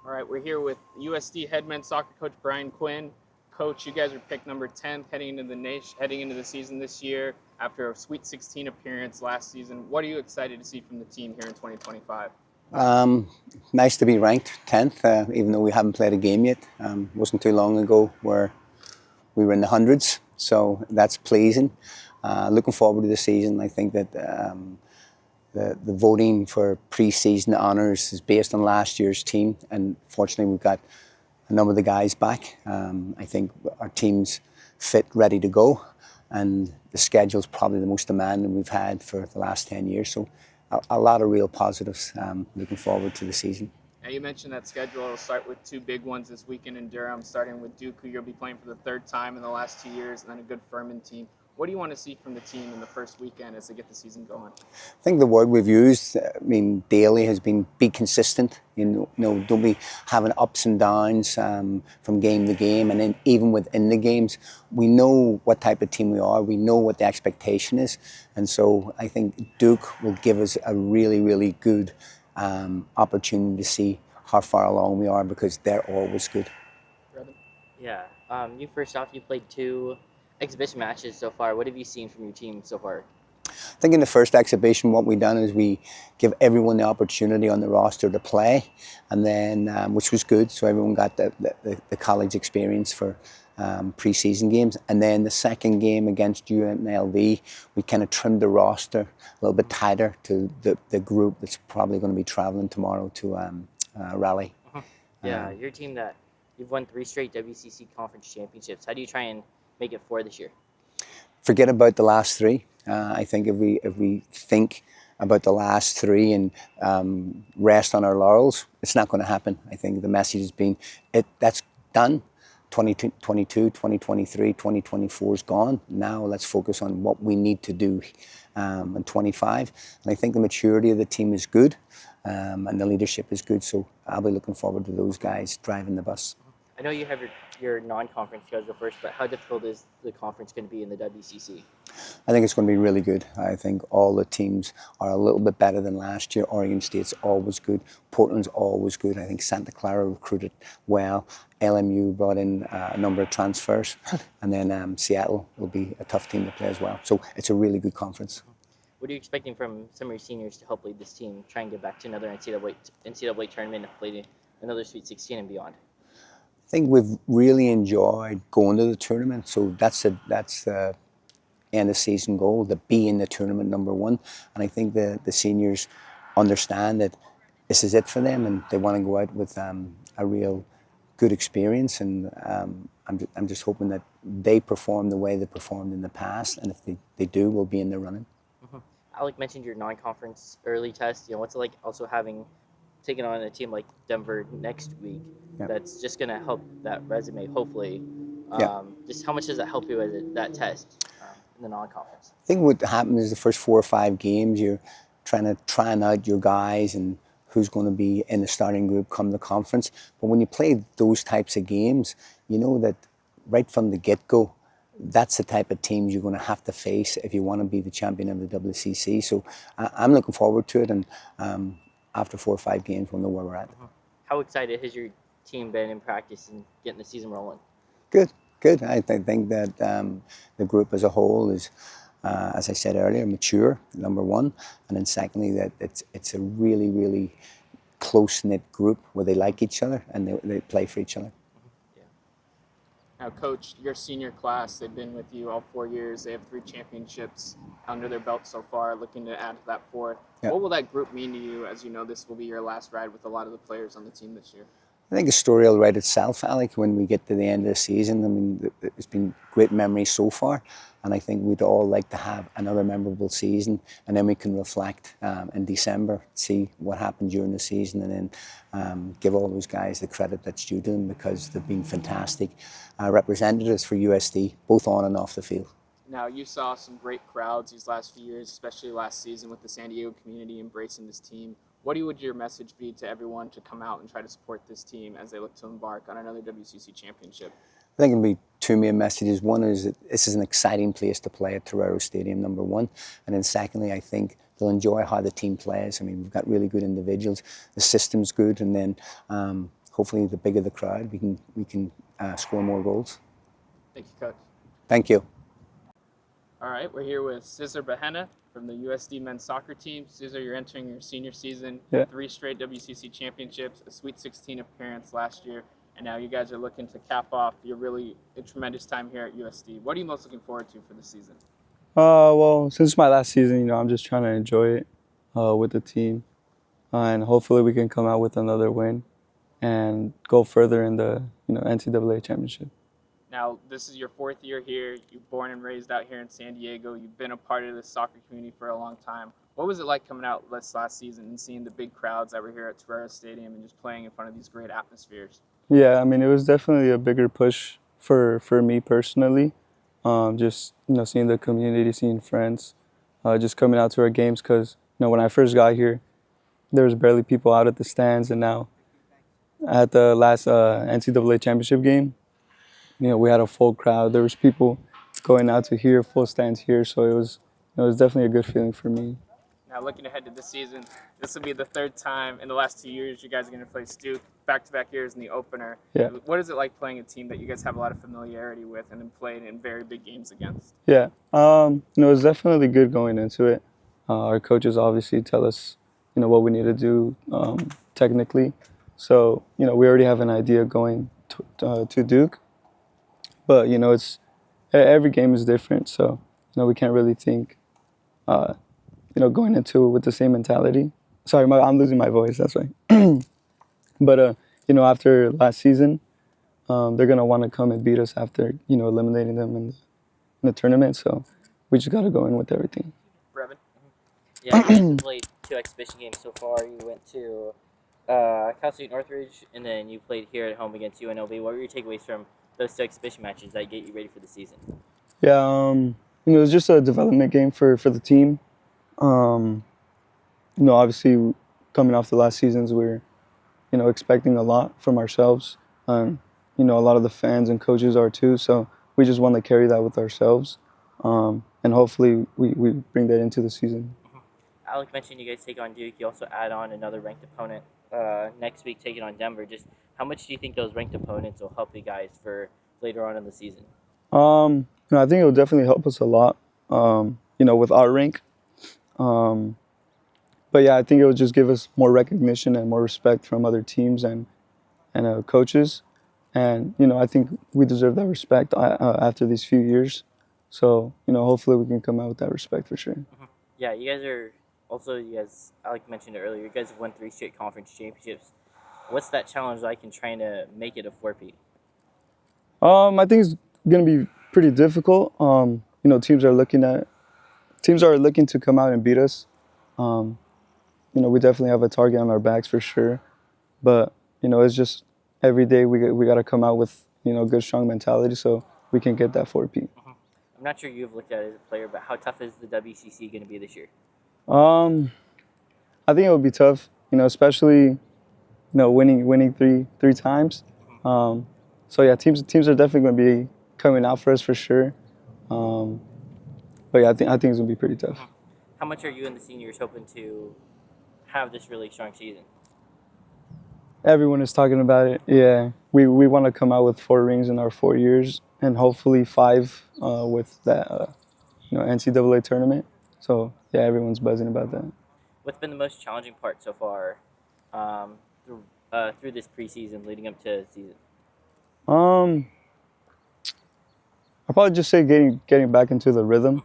All right, we're here with USD head men's soccer coach Brian Quinn. Coach, you guys were picked number 10th heading into the season this year after a Sweet 16 appearance last season. What are you excited to see from the team here in 2025? Nice to be ranked 10th, even though we haven't played a game yet. It wasn't too long ago where we were in the hundreds, so that's pleasing. Looking forward to the season. I think that the voting for pre-season honours is based on last year's team, and fortunately we've got a number of the guys back. I think our team's fit, ready to go, and the schedule's probably the most demanding we've had for the last 10 years. So a lot of real positives. Looking forward to the season. Now, you mentioned that schedule will start with two big ones this weekend in Durham, starting with Duke, who you'll be playing for the third time in the last 2 years, and then a good Furman team. What do you want to see from the team in the first weekend as they get the season going? I think the word we've used, daily, has been be consistent. Don't be having ups and downs from game to game, and then even within the games, we know what type of team we are. We know what the expectation is, and so I think Duke will give us a really, really good opportunity to see how far along we are, because they're always good. Yeah. You first off, you played 2 exhibition matches so far. What have you seen from your team so far? I think in the first exhibition, what we've done is we give everyone the opportunity on the roster to play, and then which was good. So everyone got the college experience for pre-season games. And then the second game against UNLV, we kind of trimmed the roster a little bit tighter to the group that's probably going to be traveling tomorrow to Raleigh. Yeah, your team that you've won 3 straight WCC conference championships. How do you try and make it 4 this year? Forget about the last 3. I think if we think about the last 3 and rest on our laurels, it's not going to happen. I think the message has been that's done. 2022, 2023, 2024 is gone. Now let's focus on what we need to do in 25. And I think the maturity of the team is good, and the leadership is good. So I'll be looking forward to those guys driving the bus. I know you have your non-conference schedule first, but how difficult is the conference going to be in the WCC? I think it's going to be really good. I think all the teams are a little bit better than last year. Oregon State's always good. Portland's always good. I think Santa Clara recruited well. LMU brought in a number of transfers. And then Seattle will be a tough team to play as well. So it's a really good conference. What are you expecting from some of your seniors to help lead this team, try and get back to another NCAA tournament and play another Sweet 16 and beyond? I think we've really enjoyed going to the tournament, so that's the end of season goal, to be in the tournament number 1. And I think the seniors understand that this is it for them, and they want to go out with a real good experience. And I'm just hoping that they perform the way they performed in the past, and if they do, we'll be in the running. Alec mentioned your non-conference early test. What's it like also taking on a team like Denver next week? Yep. That's just going to help that resume, hopefully. Just how much does that help you as that test in the non-conference? I think what happens is the first 4 or 5 games, you're trying out your guys and who's going to be in the starting group come the conference. But when you play those types of games, you know that right from the get-go, that's the type of teams you're going to have to face if you want to be the champion of the WCC. So I'm looking forward to it, and after 4 or 5 games, we'll know where we're at. How excited has your team been in practice and getting the season rolling? Good. I think that the group as a whole is, as I said earlier, mature, number 1. And then secondly, that it's a really, really close-knit group where they like each other and they play for each other. Now, Coach, your senior class, they've been with you all 4 years. They have 3 championships under their belt so far, looking to add to that 4th. Yep. What will that group mean to you, as you know this will be your last ride with a lot of the players on the team this year? I think the story will write itself, Alec, when we get to the end of the season. I mean, it's been great memories so far, and I think we'd all like to have another memorable season, and then we can reflect in December, see what happened during the season, and then give all those guys the credit that's due to them, because they've been fantastic representatives for USD, both on and off the field. Now, you saw some great crowds these last few years, especially last season with the San Diego community embracing this team. What would your message be to everyone to come out and try to support this team as they look to embark on another WCC championship? I think it'll be 2 main messages. One is that this is an exciting place to play at Torero Stadium, number 1. And then secondly, I think they'll enjoy how the team plays. I mean, we've got really good individuals. The system's good. And then hopefully the bigger the crowd, we can score more goals. Thank you, Coach. Thank you. All right, we're here with Cesar Bahena from the USD men's soccer team. Cesar, you're entering your senior season. Yeah. 3 straight WCC championships, a Sweet 16 appearance last year, and now you guys are looking to cap off your really tremendous time here at USD. What are you most looking forward to for the season? Well, since it's my last season, I'm just trying to enjoy it with the team, and hopefully we can come out with another win and go further in the NCAA championship. Now, this is your 4th year here. You're born and raised out here in San Diego. You've been a part of the soccer community for a long time. What was it like coming out this last season and seeing the big crowds that were here at Torero Stadium and just playing in front of these great atmospheres? Yeah, I mean, it was definitely a bigger push for me personally. Just seeing the community, seeing friends, just coming out to our games. Because when I first got here, there was barely people out at the stands, and now at the last NCAA championship game, we had a full crowd. There was people going out to here, full stands here. So it was definitely a good feeling for me. Now, looking ahead to this season, this will be the 3rd time in the last 2 years you guys are going to face Duke back-to-back years in the opener. Yeah. What is it like playing a team that you guys have a lot of familiarity with and then played in very big games against? Yeah, it was definitely good going into it. Our coaches obviously tell us, what we need to do technically. So, we already have an idea going to Duke. But, it's every game is different. So, we can't really think, going into it with the same mentality. Sorry, I'm losing my voice, that's why. But, after last season, they're going to want to come and beat us after, eliminating them in the tournament. So we just got to go in with everything. Brevin? Yeah, you guys played 2 exhibition games so far. You went to Cal State Northridge, and then you played here at home against UNLV. What were your takeaways from those 2 exhibition matches that get you ready for the season? Yeah, it was just a development game for the team. Obviously, coming off the last seasons, we're, expecting a lot from ourselves. A lot of the fans and coaches are too. So we just want to carry that with ourselves. And hopefully we bring that into the season. Alec mentioned you guys take on Duke. You also add on another ranked opponent next week, taking on Denver. Just how much do you think those ranked opponents will help you guys for later on in the season? I think it will definitely help us a lot, with our rank. But yeah, I think it will just give us more recognition and more respect from other teams and coaches. And, I think we deserve that respect after these few years. So, hopefully we can come out with that respect for sure. Yeah, you guys are also, Alec mentioned it earlier, you guys have won 3 straight conference championships. What's that challenge like in trying to make it a 4-peat? I think it's going to be pretty difficult. Teams are looking to come out and beat us. We definitely have a target on our backs for sure. But, it's just every day we got to come out with, good, strong mentality so we can get that 4-peat. I'm not sure you've looked at it as a player, but how tough is the WCC going to be this year? I think it will be tough, especially, winning three times. So yeah, teams are definitely going to be coming out for us for sure. But yeah, I think it's going to be pretty tough. How much are you and the seniors hoping to have this really strong season? Everyone is talking about it. Yeah, we want to come out with 4 rings in our 4 years, and hopefully 5 with that NCAA tournament. So yeah, everyone's buzzing about that. What's been the most challenging part so far through this preseason leading up to the season? I'll probably just say getting back into the rhythm.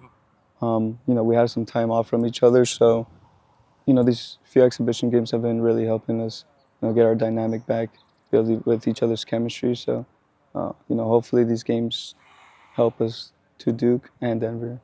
We had some time off from each other, so these few exhibition games have been really helping us get our dynamic back, build with each other's chemistry. So hopefully these games help us to Duke and Denver.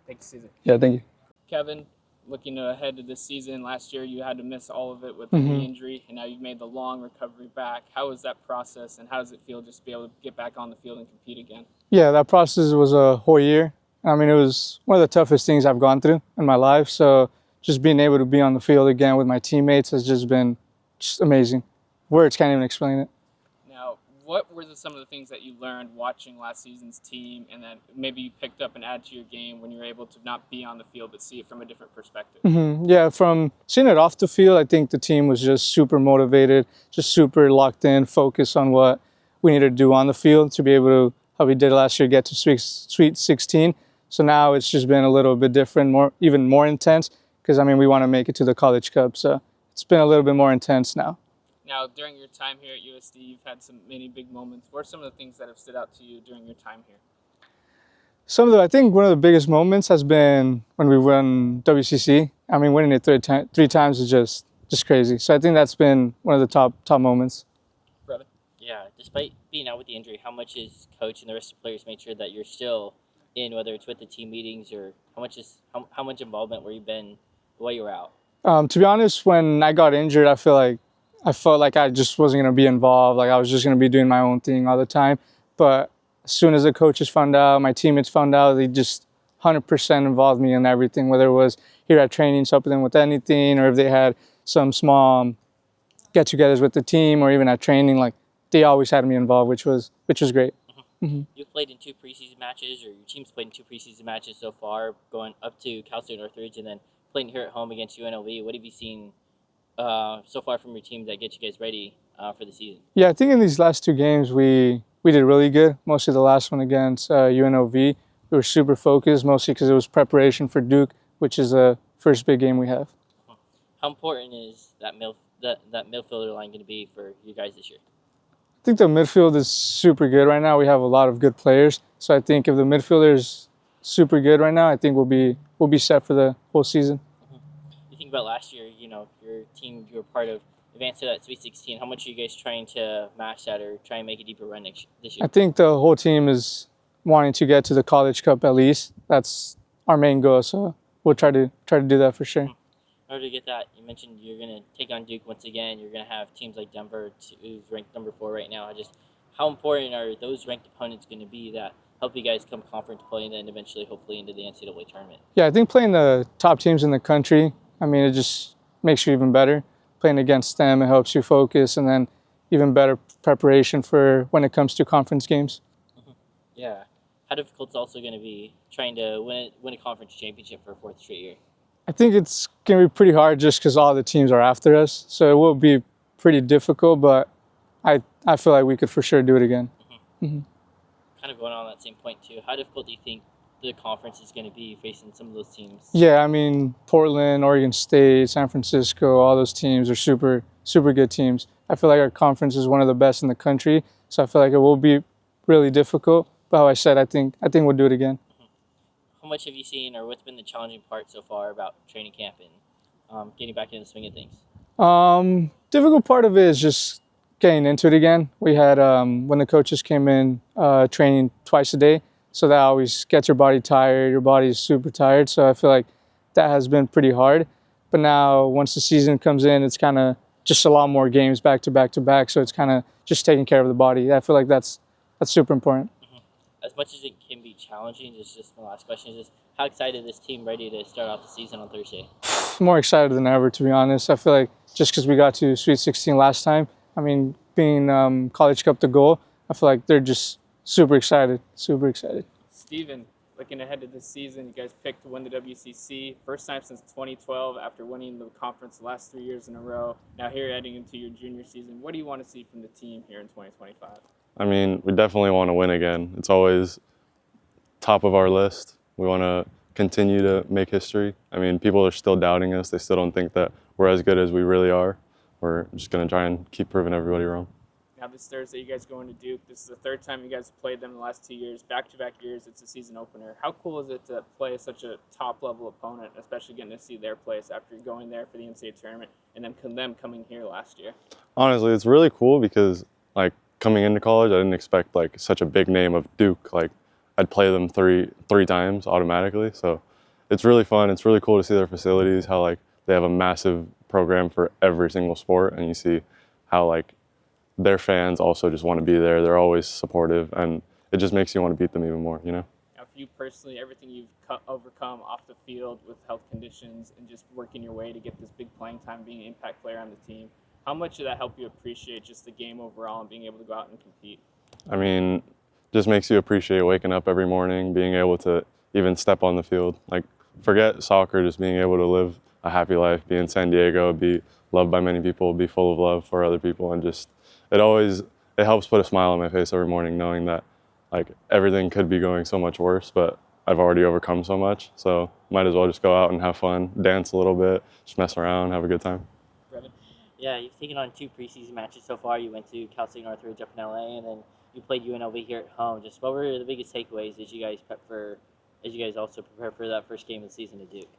Thank you, Cesar. Yeah, thank you. Kevin, looking ahead to this season, last year you had to miss all of it with the knee injury, and now you've made the long recovery back. How was that process, and how does it feel just to be able to get back on the field and compete again? Yeah, that process was a whole year. I mean, it was one of the toughest things I've gone through in my life. So just being able to be on the field again with my teammates has just been amazing. Words can't even explain it. Now, what were some of the things that you learned watching last season's team, and that maybe you picked up and add to your game when you were able to not be on the field but see it from a different perspective? Yeah, from seeing it off the field, I think the team was just super motivated, just super locked in, focused on what we needed to do on the field to be able to, how we did last year, get to Sweet 16. So now it's just been a little bit different, even more intense, because, I mean, we want to make it to the College Cup. So it's been a little bit more intense now. Now, during your time here at USD, you've had many big moments. What are some of the things that have stood out to you during your time here? I think one of the biggest moments has been when we won WCC. I mean, winning it three times is just crazy. So I think that's been one of the top moments. Brother? Yeah, despite being out with the injury, how much is coach and the rest of the players made sure that you're still in, whether it's with the team meetings, or how much involvement were you been while you were out? To be honest, when I got injured, I felt like I just wasn't going to be involved. Like I was just going to be doing my own thing all the time. But as soon as the coaches found out, my teammates found out, they just 100% involved me in everything, whether it was here at training, helping them with anything, or if they had some small get-togethers with the team, or even at training, like they always had me involved, which was great. You've played in 2 preseason matches, or your team's played in 2 preseason matches so far, going up to Cal State Northridge and then playing here at home against UNLV. What have you seen so far from your team that gets you guys ready for the season? Yeah, I think in these last 2 games we did really good. Mostly the last one against UNLV, we were super focused, mostly because it was preparation for Duke, which is the first big game we have. How important is that midfielder line going to be for you guys this year? I think the midfield is super good right now. We have a lot of good players, so I think if the midfielder is super good right now, I think we'll be set for the whole season. You think about last year, your team, you were part of, advanced to that Sweet 16. How much are you guys trying to match that or try and make a deeper run this year? I think the whole team is wanting to get to the College Cup at least. That's our main goal, so we'll try to do that for sure. In order to get that, you mentioned you're going to take on Duke once again. You're going to have teams like Denver, who's ranked number 4 right now. How important are those ranked opponents going to be that help you guys come conference play and then eventually, hopefully, into the NCAA tournament? Yeah, I think playing the top teams in the country, I mean, it just makes you even better. Playing against them, it helps you focus, and then even better preparation for when it comes to conference games. Yeah. How difficult is also going to be trying to win a conference championship for a 4th straight year? I think it's going to be pretty hard just because all the teams are after us. So it will be pretty difficult, but I feel like we could for sure do it again. Kind of going on that same point too, how difficult do you think the conference is going to be facing some of those teams? Yeah, I mean, Portland, Oregon State, San Francisco, all those teams are super, super good teams. I feel like our conference is one of the best in the country, so I feel like it will be really difficult. But how I said, I think we'll do it again. How much have you seen, or what's been the challenging part so far about training camp and getting back in the swing of things? Difficult part of it is just getting into it again. We had, when the coaches came in, training twice a day. So that always gets your body tired. Your body is super tired. So I feel like that has been pretty hard. But now once the season comes in, it's kind of just a lot more games back to back to back. So it's kind of just taking care of the body. I feel like that's super important. As much as it can be challenging, just my last question is how excited is this team ready to start off the season on Thursday? More excited than ever, to be honest. I feel like just because we got to Sweet 16 last time, I mean, being College Cup the goal, I feel like they're just super excited. Steven, looking ahead to this season, you guys picked to win the WCC. First time since 2012 after winning the conference the last 3 years in a row. Now here heading into your junior season, what do you want to see from the team here in 2025? I mean, we definitely want to win again. It's always top of our list. We want to continue to make history. I mean, people are still doubting us. They still don't think that we're as good as we really are. We're just going to try and keep proving everybody wrong. Now this Thursday, you guys going to Duke. This is the 3rd time you guys played them in the last 2 years. Back-to-back years, it's a season opener. How cool is it to play such a top-level opponent, especially getting to see their place after going there for the NCAA tournament and then them coming here last year? Honestly, it's really cool because, like, coming into college, I didn't expect, like, such a big name of Duke. Like, I'd play them three times automatically. So it's really fun. It's really cool to see their facilities, how, like, they have a massive program for every single sport, and you see how, like, their fans also just want to be there. They're always supportive, and it just makes you want to beat them even more, you know? Now, for you personally, everything you've overcome off the field with health conditions and just working your way to get this big playing time, being an impact player on the team, How much did that help you appreciate just the game overall and being able to go out and compete? I mean, just makes you appreciate waking up every morning, being able to even step on the field. Like, forget soccer, just being able to live a happy life, be in San Diego, be loved by many people, be full of love for other people, and just it helps put a smile on my face every morning knowing that like everything could be going so much worse, but I've already overcome so much, so might as well just go out and have fun, dance a little bit, just mess around, have a good time. Brevin? Yeah, you've taken on 2 preseason matches so far. You went to Cal State Northridge up in LA, and then you played UNLV here at home. Just what were the biggest takeaways as you guys also prepare for that first game of the season at Duke?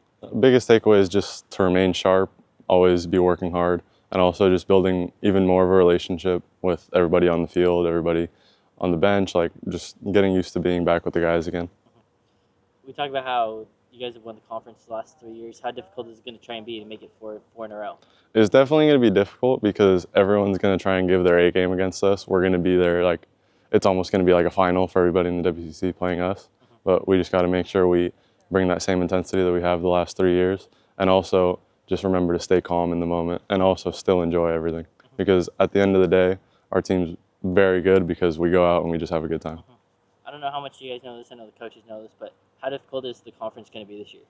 Biggest takeaway is just to remain sharp, always be working hard, and also just building even more of a relationship with everybody on the field, everybody on the bench, like just getting used to being back with the guys again. We talked about how you guys have won the conference the last 3 years. How difficult is it going to try and be to make it four in a row? It's definitely going to be difficult because everyone's going to try and give their A game against us. We're going to be there, like it's almost going to be like a final for everybody in the WCC playing us. But we just got to make sure we bring that same intensity that we have the last 3 years, and also just remember to stay calm in the moment and also still enjoy everything. Because at the end of the day, our team's very good because we go out and we just have a good time. I don't know how much you guys know this. I know the coaches know this, but how difficult is the conference going to be this year?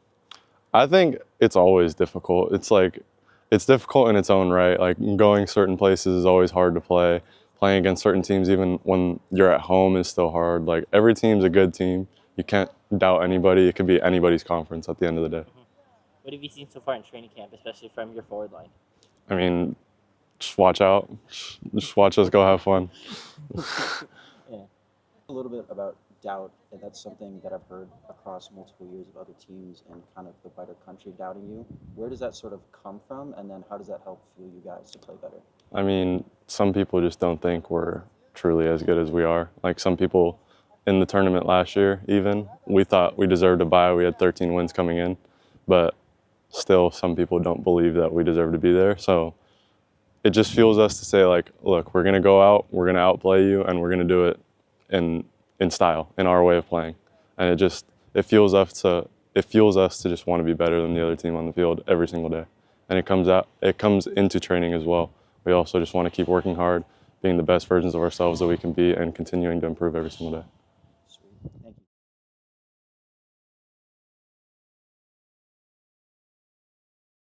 I think it's always difficult. It's difficult in its own right. Like going certain places is always hard to play. Playing against certain teams, even when you're at home, is still hard. Like every team's a good team. You can't doubt anybody. It could be anybody's conference at the end of the day. What have you seen so far in training camp, especially from your forward line? I mean, just watch out. Just watch us go have fun. Yeah. A little bit about doubt, and that's something that I've heard across multiple years of other teams and kind of the wider country doubting you. Where does that sort of come from, and then how does that help fuel you guys to play better? I mean, some people just don't think we're truly as good as we are. Like some people in the tournament last year, even, we thought we deserved a bye. We had 13 wins coming in, but still some people don't believe that we deserve to be there. So it just fuels us to say, like, look, we're going to go out, we're going to outplay you, and we're going to do it in style, in our way of playing. And it fuels us to just want to be better than the other team on the field every single day. And it comes into training as well. We also just want to keep working hard, being the best versions of ourselves that we can be, and continuing to improve every single day.